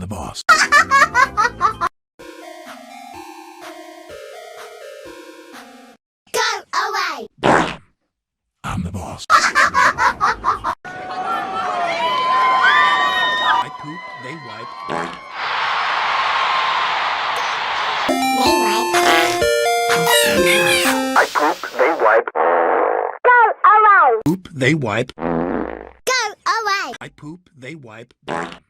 the boss. Go away! I'm the boss. I poop, they wipe. I poop, they wipe. Go away! Poop, they wipe. Go away! I poop, they wipe. Go away!